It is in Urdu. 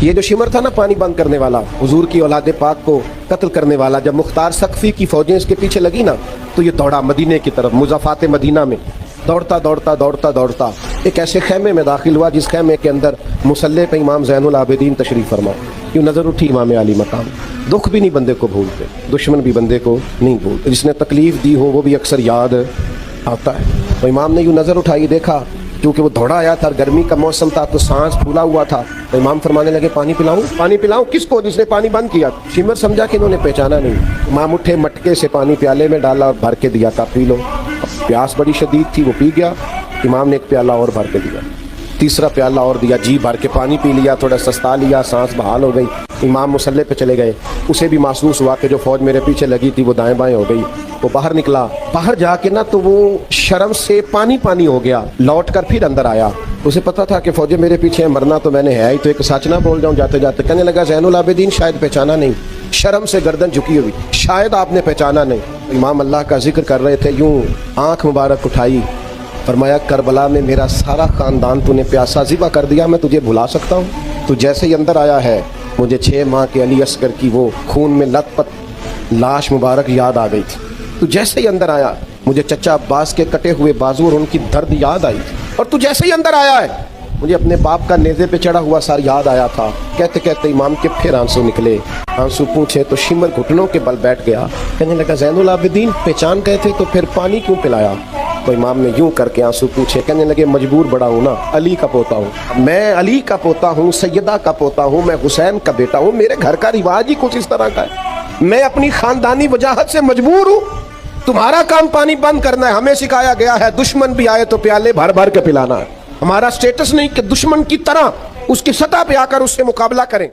یہ جو شمر تھا نا پانی بند کرنے والا، حضور کی اولاد پاک کو قتل کرنے والا، جب مختار سقفی کی فوجیں اس کے پیچھے لگی نا تو یہ دوڑا مدینے کی طرف، مضافات مدینہ میں دوڑتا دوڑتا دوڑتا دوڑتا ایک ایسے خیمے میں داخل ہوا جس خیمے کے اندر مصلی پہ امام زین العابدین تشریف فرما۔ یوں نظر اٹھی امام علی مقام، دکھ بھی نہیں بندے کو بھولتے، دشمن بھی بندے کو نہیں بھولتے، جس نے تکلیف دی ہو وہ بھی اکثر یاد آتا ہے۔ تو امام نے یوں نظر اٹھائی، دیکھا کیونکہ وہ دوڑا آیا تھا، گرمی کا موسم تھا تو سانس پھولا ہوا تھا، تو امام فرمانے لگے پانی پلاؤں؟ پانی پلاؤں کس کو؟ جس نے پانی بند کیا۔ شمر سمجھا کہ انہوں نے پہچانا نہیں، امام اٹھے، مٹکے سے پانی پیالے میں ڈالا، بھر کے دیا، کہا پی لو۔ پیاس بڑی شدید تھی، وہ پی گیا۔ امام نے ایک پیالہ اور بھر کے دیا، تیسرا پیالہ اور دیا، جی بھر کے پانی پی لیا، تھوڑا سستا لیا، سانس بحال ہو گئی۔ امام مصلی پہ چلے گئے، اسے بھی محسوس ہوا کہ جو فوج میرے پیچھے لگی تھی وہ دائیں بائیں ہو گئی۔ وہ باہر نکلا، باہر جا کے نا تو وہ شرم سے پانی پانی ہو گیا، لوٹ کر پھر اندر آیا۔ اسے پتا تھا کہ فوجیں میرے پیچھے ہیں، مرنا تو میں نے ہے ہی، تو ایک سچ نہ بول جاؤں جاتے جاتے۔ کہنے لگا زین العابدین شاید پہچانا نہیں، شرم سے گردن جھکی ہوئی، شاید آپ نے پہچانا نہیں۔ امام اللہ کا ذکر کر رہے تھے، یوں آنکھ مبارک اٹھائی، فرمایا کربلا میں میرا سارا خاندان تو نے پیاسا ذبح کر دیا، میں تجھے بھلا سکتا ہوں؟ تو جیسے ہی اندر آیا ہے مجھے 6 ماہ کے علی اصغر کی وہ خون میں لت پت لاش مبارک یاد آ گئی تھی۔ تو جیسے ہی اندر آیا مجھے چچا عباس کے کٹے ہوئے بازو اور ان کی درد یاد آئی تھی، اور تو جیسے ہی اندر آیا ہے مجھے اپنے باپ کا نیزے پہ چڑھا ہوا سر یاد آیا تھا۔ کہتے کہتے امام کے پھر آنسو نکلے، آنسو پوچھے تو شمر گھٹنوں کے بل بیٹھ گیا، کہنے لگا زین العابدین پہچان گئے تھے تو پھر پانی کیوں پلایا؟ تو امام نے یوں کر کے آنسو پوچھے، کہنے لگے مجبور بڑا ہوں نا، علی کا پوتا ہوں میں، علی کا پوتا ہوں، سیدہ کا پوتا ہوں میں، حسین کا بیٹا ہوں، میرے گھر کا رواج ہی کچھ اس طرح کا ہے، میں اپنی خاندانی وجاہت سے مجبور ہوں، تمہارا کام پانی بند کرنا ہے۔ ہمیں سکھایا گیا ہے دشمن بھی آئے تو پیالے بھر بھر کے پلانا ہے، ہمارا سٹیٹس نہیں کہ دشمن کی طرح اس کی سطح پہ آ کر اس سے مقابلہ کریں۔